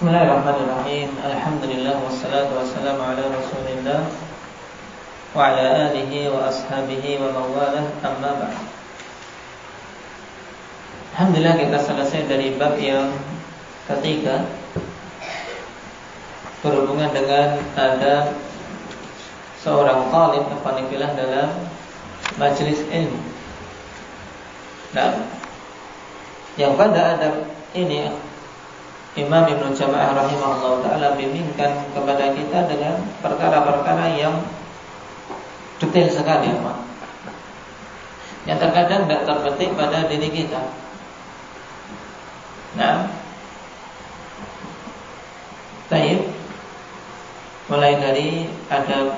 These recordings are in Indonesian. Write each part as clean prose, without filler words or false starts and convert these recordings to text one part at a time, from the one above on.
Bismillahirrahmanirrahim. Alhamdulillah wassalatu wassalamu ala Rasulillah wa ala alihi wa ashabihi wa mawalah, amma ba'd. Alhamdulillah kita selesai dari bab yang ketiga berhubungan dengan adab seorang talib afanillah dalam majelis ilmu. Nah, yang pada adab ini Imam Ibnu Jama'ah rahimahullah ta'ala bimbingkan kepada kita dengan perkara-perkara yang detail sekali, yang terkadang tidak terbetik pada diri kita. Nah, baik, mulai dari adab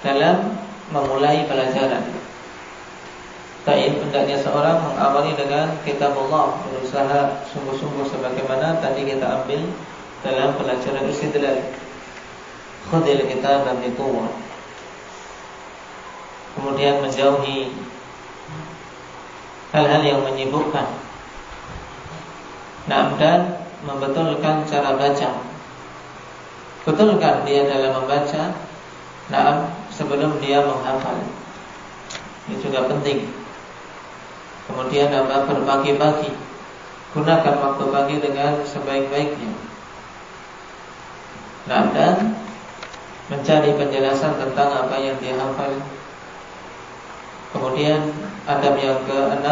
dalam memulai pelajaran. Baik, hendaknya seorang mengawali dengan kitabullah, berusaha sungguh-sungguh sebagaimana tadi kita ambil dalam pelajaran istidlal. Khudil kitab bi quwwah. Kemudian menjauhi hal-hal yang menyibukkan. Nah, dan membetulkan cara baca. Betulkan dia dalam membaca. Nah, sebelum dia menghafal. Ini juga penting. Kemudian berpagi-pagi, gunakan waktu pagi dengan sebaik-baiknya. Nah, dan mencari penjelasan tentang apa yang dia hafal. Kemudian adab yang ke-6,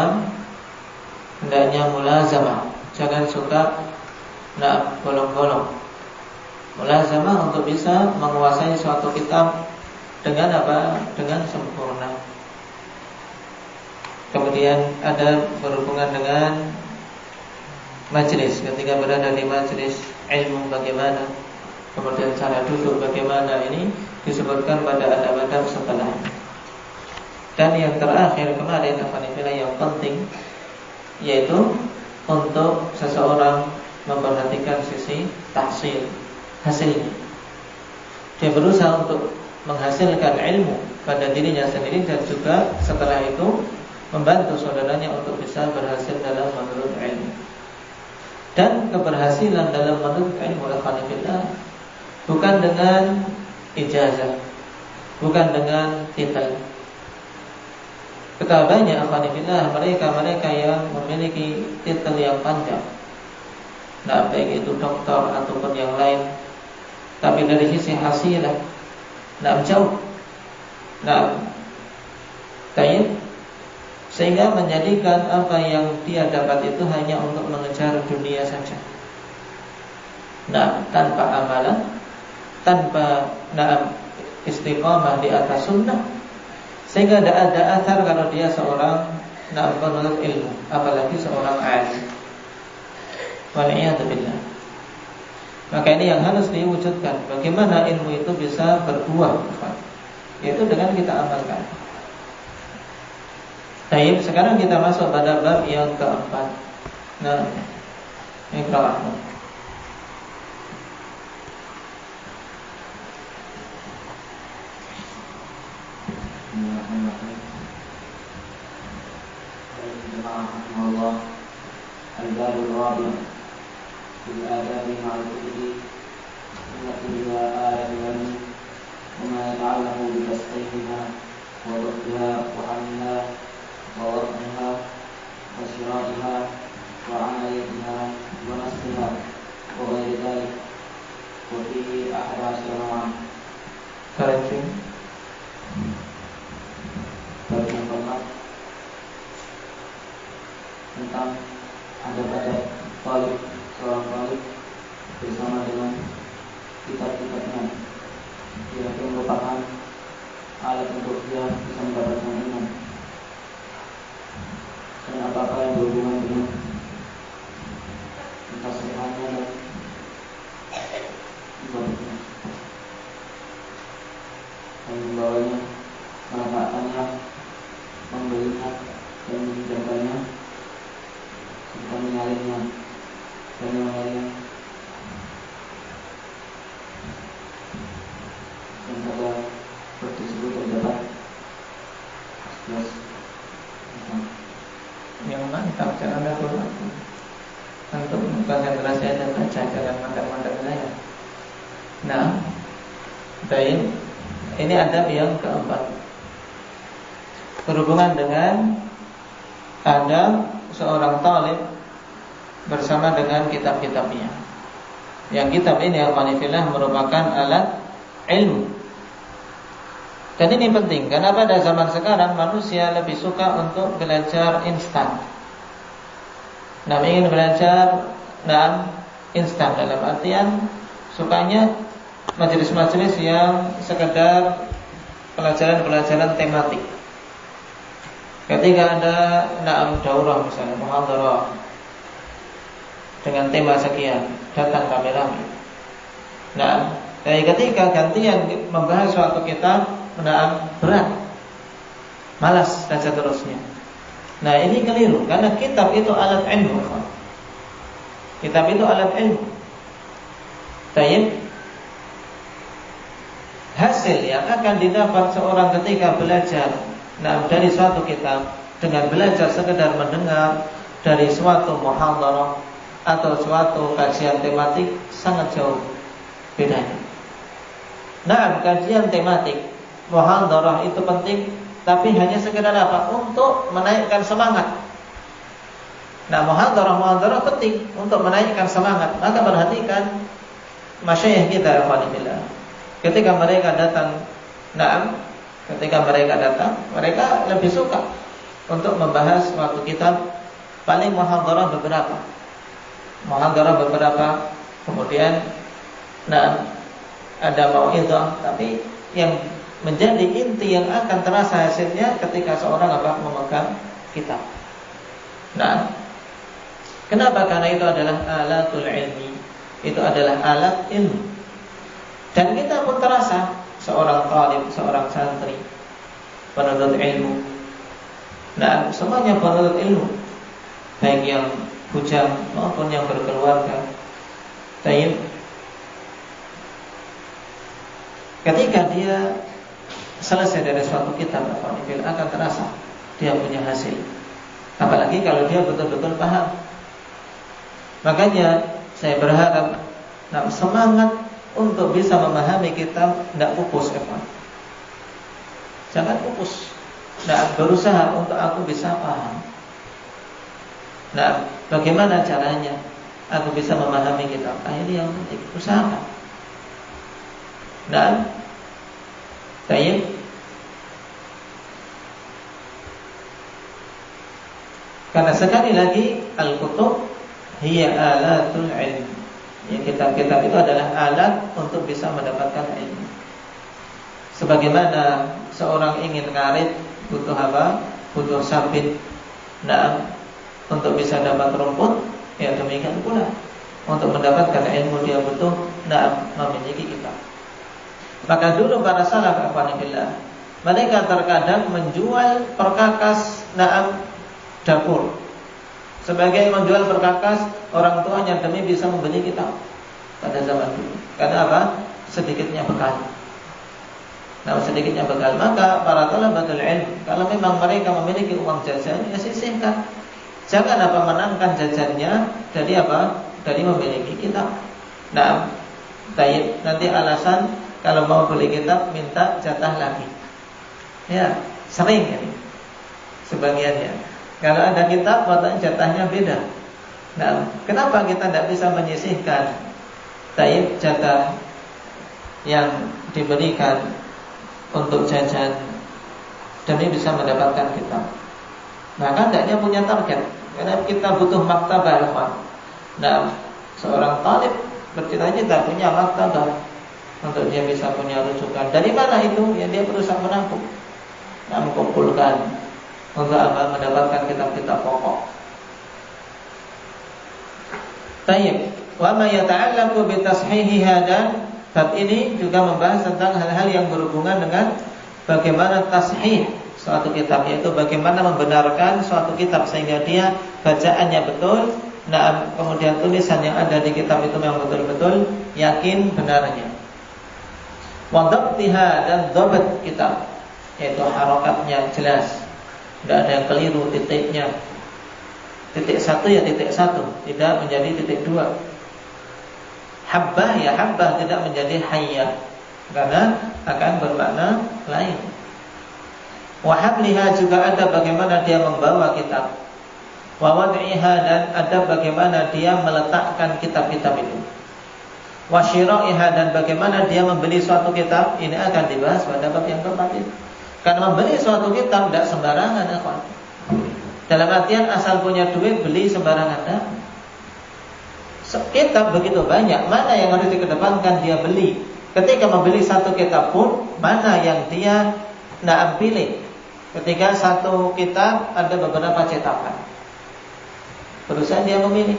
hendaknya mulazamah. Jangan suka bolong-bolong. Mulazamah untuk bisa menguasai suatu kitab dengan apa? Dengan sempurna. Kemudian ada berhubungan dengan majelis. Ketika berada di majelis ilmu bagaimana, kemudian cara duduk bagaimana, ini disebutkan pada adab-adab setelah. Dan yang terakhir kemarin yang penting, yaitu untuk seseorang memperhatikan sisi tahsil, hasilnya. Dia berusaha untuk menghasilkan ilmu pada dirinya sendiri dan juga setelah itu membantu saudaranya untuk bisa berhasil dalam menuntut ilmu. Dan keberhasilan dalam menuntut ilmu alhamdulillah bukan dengan ijazah, bukan dengan titel. Betapa banyak alhamdulillah mereka yang memiliki titel yang panjang. Nah, baik itu doktor ataupun yang lain, tapi dari sisi hasilah, jauh. Sehingga menjadikan apa yang dia dapat itu hanya untuk mengejar dunia saja. Tanpa amalan, tanpa istiqamah di atas sunnah, sehingga tidak ada athar kalau dia seorang penuntut ilmu, apalagi seorang alim. Wal'iyadzubillah. Maka ini yang harus diwujudkan. Bagaimana ilmu itu bisa berbuah, yaitu dengan kita amalkan. Baik, sekarang kita masuk pada bab yang keempat. Iqra'. Bismillahirrahmanirrahim. Al-Babul Rabi' fil adabi ma'al kutubi allati ayatun wa ma yata'allaqu bi tasqifiha wa dhabtiha wa 'amliha ووضعها وشرائها وعمليتها ونسخها وغير ذلك وفيه 11 نوعا. Bagi yang keempat tentang ada pada talib, seorang talib bersama dengan kitab-kitabnya, yang merupakan alat untuk dia bisa mendapatkan iman. Dan apa-apa yang berhubungan dengan mentasihatnya dan ibadahnya, dan membawanya, menegakkannya, membelinya dan menjaganya serta menyalinnya konsentrasi aja baca, jangan mandek-mandek saya. Nah, baik. Ini adab yang keempat, berhubungan dengan adab seorang talib bersama dengan kitab-kitabnya. Yang kitab ini alhamdulillah merupakan alat ilmu. Dan ini penting karena pada zaman sekarang manusia lebih suka untuk belajar instan. Nah, ingin belajar instan dalam artian sukanya majelis-majelis yang sekedar pelajaran-pelajaran tematik. Ketika ada daurah misalnya, muhadharah dengan tema sekian, datang rame-rame. Nah, dari ketika gantian membahas suatu kitab, berat, malas dan seterusnya. Nah, ini keliru karena kitab itu alat ilmu. Kitab itu alat ilmu. Baik. Hasil yang akan didapat seorang ketika belajar dari suatu kitab dengan belajar sekedar mendengar dari suatu muhadharah atau suatu kajian tematik sangat jauh bedanya. Nah, kajian tematik muhadharah itu penting, tapi hanya sekedar apa? Untuk menaikkan semangat. Nah, muhadharah penting untuk menaikkan semangat. Maka perhatikan masyayikh kita alhamdulillah. Ketika mereka datang, mereka lebih suka untuk membahas suatu kitab, paling muhadharah beberapa, kemudian ada mau'izah, tapi yang menjadi inti yang akan terasa hasilnya ketika seorang memegang kitab. Nah, kenapa? Karena itu adalah alatul ilmi, itu adalah alat ilmu. Dan kita pun terasa seorang talib, seorang santri, penuntut ilmu. Nah, semuanya penuntut ilmu, baik yang bujang maupun yang berkeluarga. Baik. Ketika dia selesai dari suatu kitab, akan terasa dia punya hasil. Apalagi kalau dia betul-betul paham. Makanya saya berharap semangat untuk bisa memahami kitab, tidak pupus, jangan pupus. Berusaha untuk aku bisa paham. Nah, bagaimana caranya aku bisa memahami kitab? Ini yang penting, usahakan. Dan baik. Karena sekali lagi al-kutub hiya alatul ilm. Ya, kitab-kitab itu adalah alat untuk bisa mendapatkan ilmu. Sebagaimana seorang ingin ngarit butuh apa? Butuh sabit. Nah, untuk bisa dapat rumput, ya demikian pula untuk mendapatkan ilmu dia butuh memiliki kitab. Maka dulu para salaf alhamdulillah, mereka terkadang menjual perkakas dapur. Sebagai menjual perkakas orang tuanya demi bisa membeli kitab pada zaman dulu. Karena apa? Sedikitnya bekal. Sedikitnya bekal. Maka para talabatul ilm, kalau memang mereka memiliki uang jajan, ya sisihkan. Jangan menangkan jajannya dari dari memiliki kitab. Nanti alasan kalau mau beli kitab minta jatah lagi. Ya, sering ini sebagiannya. Kalau ada kitab, katanya jatahnya beda. Nah, kenapa kita tidak bisa menyisihkan jatah yang diberikan untuk jajan demi bisa mendapatkan kitab? Maka hendaknya punya target. Karena kita butuh maktabah. Nah, seorang talib bercita-cita punya maktabah untuk dia bisa punya rujukan. Dari mana itu? Ya dia berusaha menampung, mengumpulkan untuk mendapatkan kitab-kitab pokok. Tayyib. Wa ma yata'allaqu bi tashihi hada. Bab ini juga membahas tentang hal-hal yang berhubungan dengan bagaimana tashih suatu kitab, yaitu bagaimana membenarkan suatu kitab sehingga dia bacaannya betul. Kemudian tulisan yang ada di kitab itu memang betul-betul yakin benarnya. Wa dhabtiha, dan dhabt kitab, yaitu harokatnya jelas, tidak ada yang keliru titiknya. titik satu ya titik satu, tidak menjadi titik dua. Habbah ya habbah, tidak menjadi hayyah, karena akan bermakna lain. Wa habliha juga ada bagaimana dia membawa kitab. Wa wad'iha, dan ada bagaimana dia meletakkan kitab-kitab itu. Wa syira'iha, dan bagaimana dia membeli suatu kitab. Ini akan dibahas pada bab yang keempat ini. Karena membeli suatu kitab tidak sembarangan, ya kawan. Dalam artian asal punya duit beli sembarangan, ya. Kitab begitu banyak, mana yang harus dikedepankan dia beli. Ketika membeli satu kitab pun, mana yang dia nak pilih. Ketika satu kitab ada beberapa cetakan, berusaha dia memilih.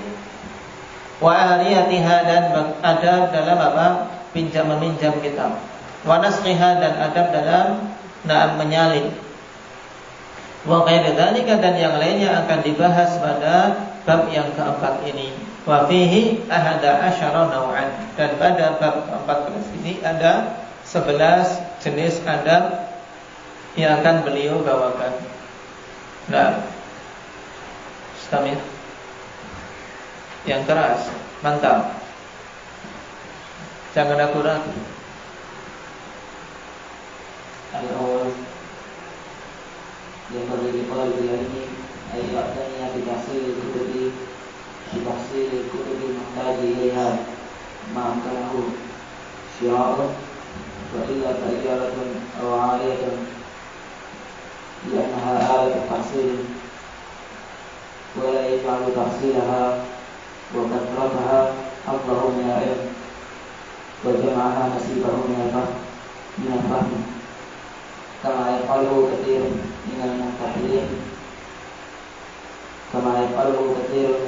Wa ariyatiha, dan adab dalam apa? Pinjam meminjam kitab. Wa nasqiha, dan adab dalam menyalin. Wa ghairi dzalika, dan yang lainnya akan dibahas pada bab yang keempat ini. Wa fihi ahada asyara naw'an, dan pada bab 14 ini ada 11 jenis adab yang akan beliau bawakan. Nah, Istamir yang keras, mantap, jangan aku ragu. Al-awwal yang berdiri pada wilayah ini ayat yang dikasih kutubi dikasih kutubi muhtaji ilaiha ma'amkanahu syi'a'un wa illa ta'ijaratun awa'aliyatun li'annaha alat tahsil wa la yaf'alu tahsilaha wa katrataha afdahu min al-ilm wa jama'aha nasibahu min al-fahm kama yaqalu katsirun min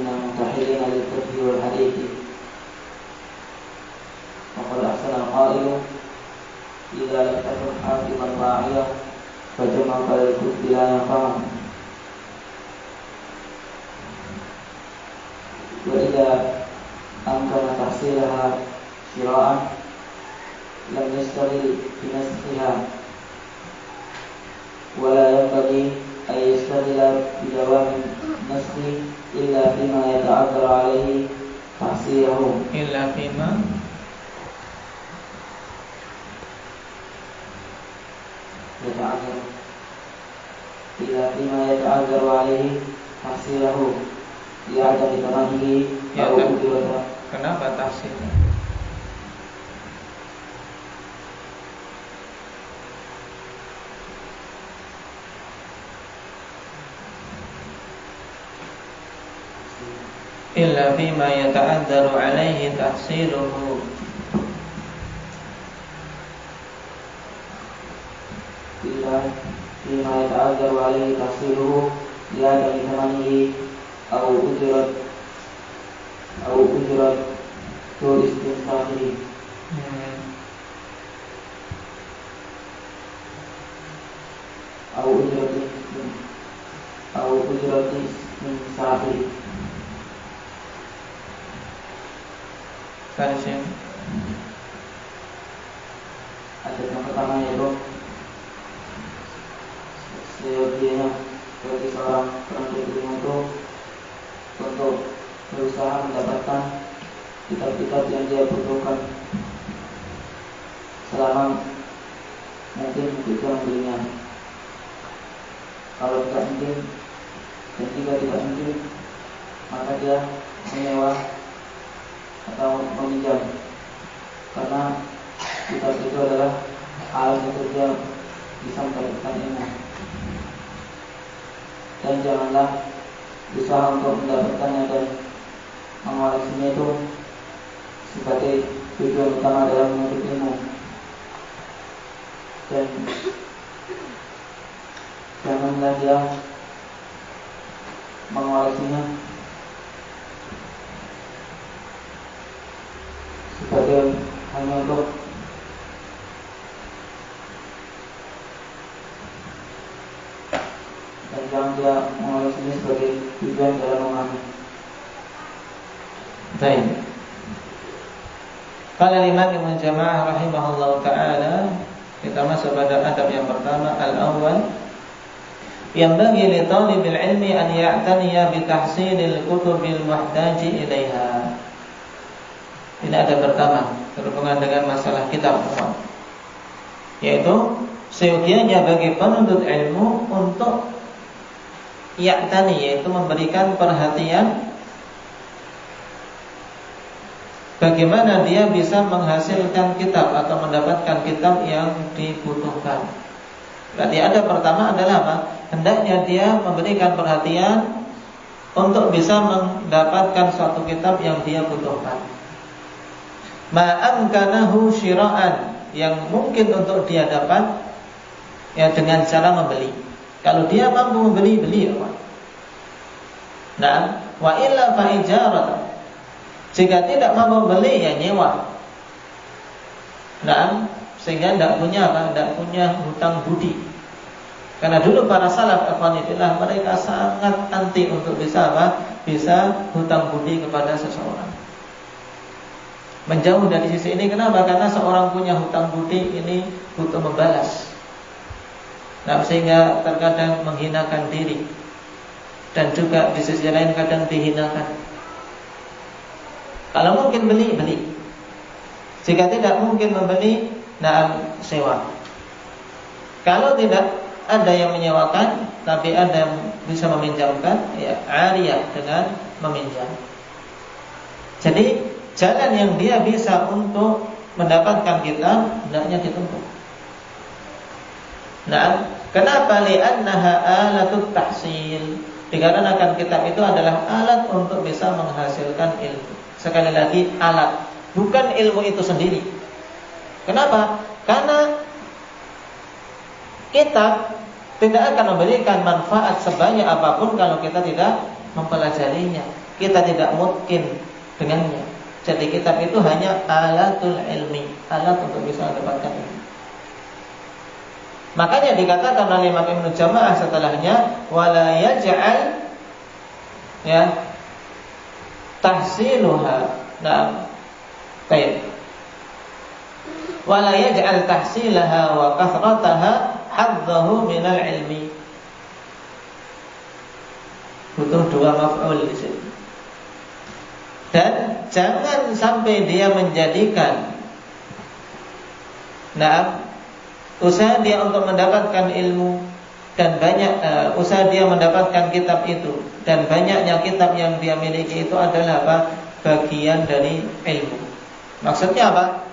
al-muntahilin lil-fiqh wal hadith wa qad ahsana al-qailu idza lam takun hafiman wa'iyah fa jama'a al-kutub la yafham wa idza amkana tahsilaha syira'an lam yastaghil bi nasxiha ولا ينبغي أن يشتغل بدوام النسخ إلا فيما يتعذر عليه تحصيله إلا فيما يتعذر عليه تحصيله لعدم تمامه أو قدرته. Kenapa tahsil? Illa fima yata'adzaru alaihi tahsiluhu, illa fima yata'adzaru alaihi tahsiluhu ya dari temanihi au ujrat tulis insafiri au ujrat insafiri. Versi ada yang pertama yaitu seyogianya bagi seorang penuntut ilmu itu untuk berusaha mendapatkan kitab-kitab yang dia butuhkan selama mungkin bisa membelinya. Kalau tidak mungkin dan jika tidak mungkin, maka dia menyewa atau meminjam, karena kitab itu adalah alat untuk dia bisa mendapatkan ilmu. Dan janganlah berusaha untuk mendapatkannya dan mengoleksinya itu sebagai tujuan utama dalam menuntut ilmu. Dan janganlah dia mengoleksinya sebagai hanya untuk dan jangan dia mengoleksinya sebagai tujuan dalam memahami. Baik. Qala Imam Ibnu Jama'ah rahimahullahu taala, kita masuk pada adab yang pertama, al-awwal Yanbaghi li talibil ilmi an ya'taniya bi tahsilil kutubil muhtaji ilaiha. Ini ada pertama berhubungan dengan masalah kitab, yaitu seyogianya bagi penuntut ilmu untuk ya'tani, yaitu memberikan perhatian bagaimana dia bisa menghasilkan kitab atau mendapatkan kitab yang dibutuhkan. Berarti ada pertama adalah apa? Hendaknya dia memberikan perhatian untuk bisa mendapatkan suatu kitab yang dia butuhkan. Ma'amkanahu syira'an, yang mungkin untuk dia dapat ya dengan cara membeli. Kalau dia mampu membeli, beli ya. Nah, wa illa fa ijaratan. Jika tidak mampu beli, ya nyewa. Nah, sehingga tidak punya apa? Tidak punya hutang budi. Karena dulu para salaf ikhwanillah, mereka sangat anti untuk bisa apa? Bisa hutang budi kepada seseorang. Menjauh dari sisi ini, kenapa? Karena seorang punya hutang budi ini butuh membalas. Nah, sehingga terkadang menghinakan diri, dan juga di sisi lain kadang dihinakan. Kalau mungkin beli, beli. Jika tidak mungkin membeli, nah sewa. Kalau tidak ada yang menyewakan, tapi ada yang bisa meminjamkan, ya ariyah dengan meminjam. Jadi jalan yang dia bisa untuk mendapatkan kitab hendaknya ditempuh. Nah, kenapa? Li'annaha alatut tahsil. Dikarenakan kitab itu adalah alat untuk bisa menghasilkan ilmu. Sekali lagi, alat, bukan ilmu itu sendiri. Kenapa? Karena kitab tidak akan memberikan manfaat sebanyak apapun kalau kita tidak mempelajarinya. Kita tidak mungkin dengannya. Jadi kitab itu hanya alatul ilmi, alat untuk bisa mendapatkan ilmu. Makanya dikatakan oleh Imam Ibnu Jamaah setelahnya, wala yaj'al ya tahsiluha. Nah, baik. Wala yaj'al tahsilaha wa kathrataha haddahu minal ilmi. Butuh dua maf'ul di sini. Dan jangan sampai dia menjadikan usaha dia untuk mendapatkan ilmu dan banyak usaha dia mendapatkan kitab itu dan banyaknya kitab yang dia miliki itu adalah apa? Bagian dari ilmu. Maksudnya apa?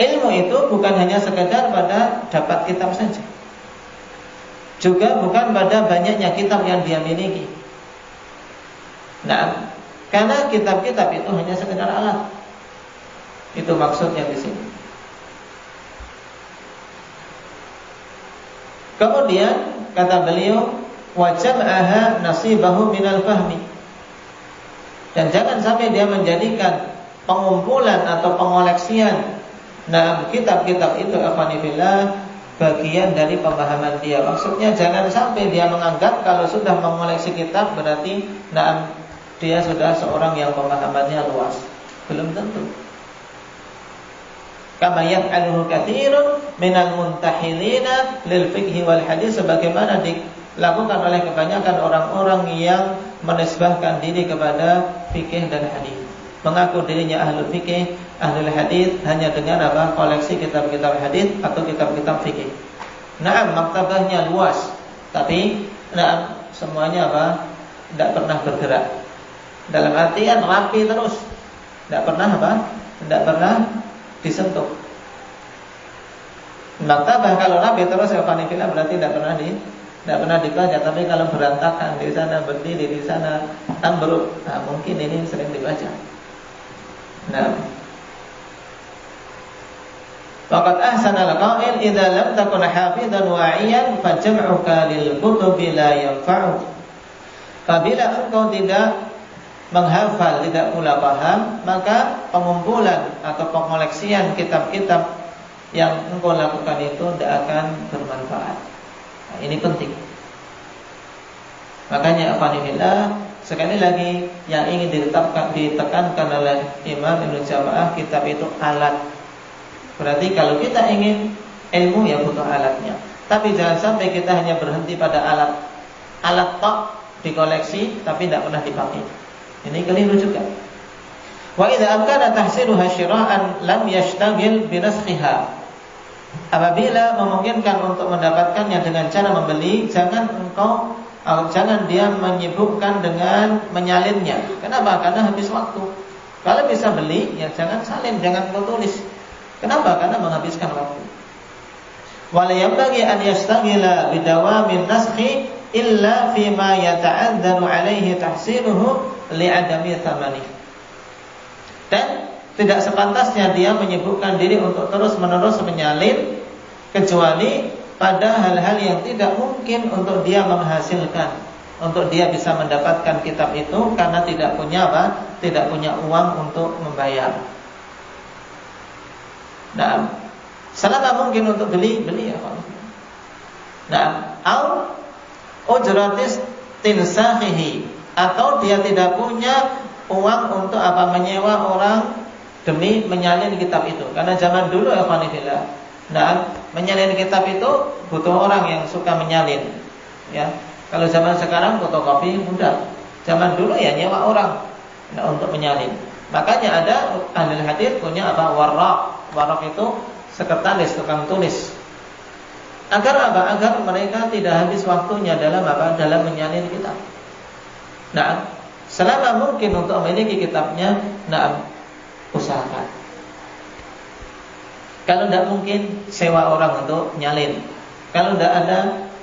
Ilmu itu bukan hanya sekedar pada dapat kitab saja, juga bukan pada banyaknya kitab yang dia miliki. Nah, karena kitab-kitab itu hanya sekedar alat. Itu maksudnya di sini. Kemudian kata beliau, wa jam'aha nasibahu minal fahmi. Dan jangan sampai dia menjadikan pengumpulan atau pengoleksian kitab-kitab itu afanillah bagian dari pemahaman dia. Maksudnya jangan sampai dia menganggap kalau sudah mengoleksi kitab berarti dia sudah seorang yang pemahamannya luas. Belum tentu. Kama yaf'aluhu katsirun minal muntahilina lil fiqhi wal hadis, sebagaimana dilakukan oleh kebanyakan orang-orang yang menisbahkan diri kepada fikih dan hadis. Mengaku dirinya ahlul fikih, ahlul hadis hanya dengan apa? Koleksi kitab-kitab hadis atau kitab-kitab fikih. Maktabahnya luas, tapi semuanya apa? Tidak pernah bergerak. Dalam artian rapi terus, tidak pernah apa? Tidak pernah disentuh. Maktabah kalau rapi terus berarti tidak pernah dibaca. Tapi kalau berantakan di sana, berdiri di sana, ambruk, mungkin ini sering dibaca. Faqad ahsana al-qa'il idza lam takun hafizan wa'iyan fa jam'uka lil kutubi la yanfa'u. Apabila engkau tidak menghafal, tidak pula paham, maka pengumpulan atau pengoleksian kitab-kitab yang engkau lakukan itu tidak akan bermanfaat. Ini penting. Makanya afanillah, sekali lagi yang ingin ditekankan oleh Imam Ibnu Jamaah, kitab itu alat. Berarti kalau kita ingin ilmu ya butuh alatnya. Tapi jangan sampai kita hanya berhenti pada alat tok dikoleksi tapi tidak pernah dipakai. Ini keliru juga. Wa idza amkana tahsiluha syira'an lam yashtagil bi naskhiha. Apabila memungkinkan untuk mendapatkannya dengan cara membeli, jangan dia menyibukkan dengan menyalinnya. Kenapa? Karena habis waktu. Kalau bisa beli, ya jangan salin, jangan kau tulis. Kenapa? Karena menghabiskan waktu. Wala yanbaghi an yastaghila bidawamin naskhi illa fima yata'addaru alaihi tahsiluhu li'adami thamani. Dan tidak sepantasnya dia menyibukkan diri untuk terus-menerus menyalin, kecuali pada hal-hal yang tidak mungkin untuk dia menghasilkan, untuk dia bisa mendapatkan kitab itu karena tidak punya apa? Tidak punya uang untuk membayar. Nah, selama mungkin untuk beli ya Pak. Nah, au ujratis tinsakhihi, atau dia tidak punya uang untuk apa? Menyewa orang demi menyalin kitab itu. Karena zaman dulu ya Alhamdulillah, nah, menyalin kitab itu butuh orang yang suka menyalin. Ya, kalau zaman sekarang fotokopi mudah. Zaman dulu ya nyewa orang untuk menyalin. Makanya ada ahli hadis punya apa? Warraq itu sekretaris, tukang tulis. Agar apa? Agar mereka tidak habis waktunya dalam apa? Dalam menyalin kitab. Nah, selama mungkin untuk memiliki kitabnya, nah, usahakan. Kalau tidak mungkin, sewa orang untuk nyalin. Kalau tidak ada,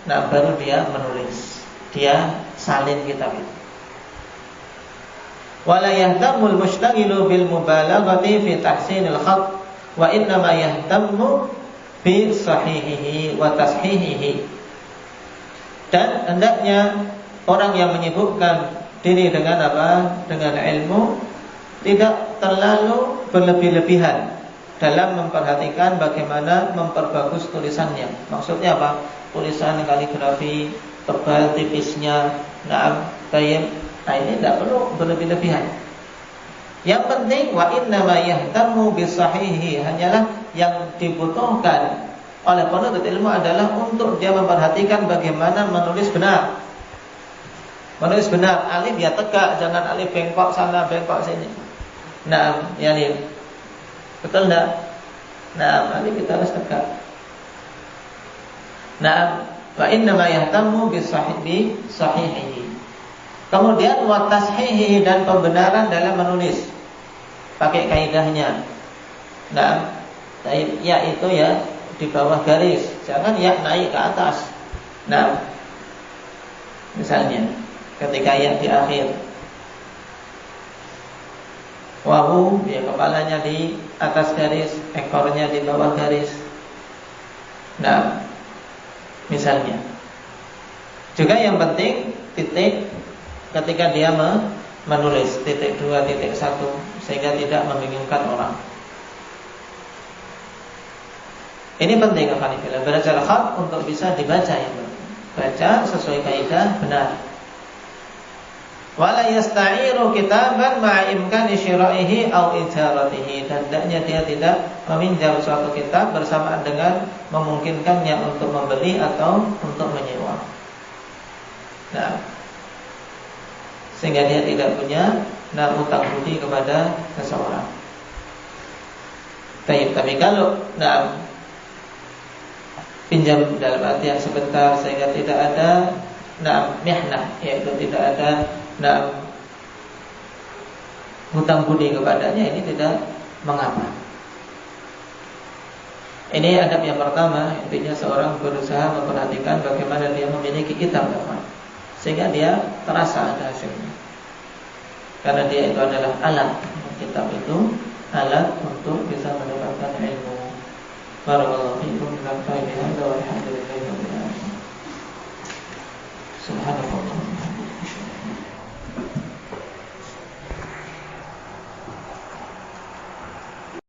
nah baru dia menulis, dia salin kitab itu. Wala yahtamul mushtaghilu bil mubalaghati fi tahsinil khat, wa innama yahtammu bi sahihihi wa tashihihi. Dan hendaknya orang yang menyibukkan diri dengan apa? Dengan ilmu, tidak terlalu berlebih-lebihan dalam memperhatikan bagaimana memperbagus tulisannya. Maksudnya apa? Tulisan kaligrafi, tebal tipisnya, baik. Nah, ini tidak perlu berlebih-lebihan. Yang penting wa innama yahtammu bisahihi, hanyalah yang dibutuhkan oleh penuntut ilmu adalah untuk dia memperhatikan bagaimana menulis benar. Menulis benar, alif ya tegak, jangan alif bengkok sana, bengkok sini. Nah, ya lihat. Betul enggak? Nah, alif kita harus tegak. Nah, fa inna ma yahtammu bisahihi. Kemudian wa tashihi, dan pembenaran dalam menulis. Pakai kaidahnya. Nah, ya itu ya di bawah garis, jangan ya naik ke atas. Nah, misalnya ketika ya di akhir, wawu ya kepalanya di atas garis, ekornya di bawah garis. Nah, misalnya. Juga yang penting titik ketika dia menulis, titik 2, titik 1, sehingga tidak membingungkan orang. Ini penting alhamdulillah. Belajar khat untuk bisa dibaca ya. Baca sesuai kaidah benar. Wala yasta'iru kitaban ma'a imkani syira'ihi aw ijaratihi, dan hendaknya dia tidak meminjam suatu kitab bersamaan dengan memungkinkannya untuk membeli atau untuk menyewa. Nah, sehingga dia tidak punya utang budi kepada seseorang. Tapi kalau pinjam dalam artian sebentar sehingga tidak ada mihnah, yaitu tidak ada hutang budi kepadanya, ini tidak mengapa. Ini adab yang pertama, intinya seorang berusaha memperhatikan bagaimana dia memiliki kitab sehingga dia terasa ada hasilnya. Karena dia itu adalah alat, kitab itu alat untuk bisa mendapatkan ilmu. Barakallahu fiikum, wa alhamdulillahi rabbil alamin. Subhanallah.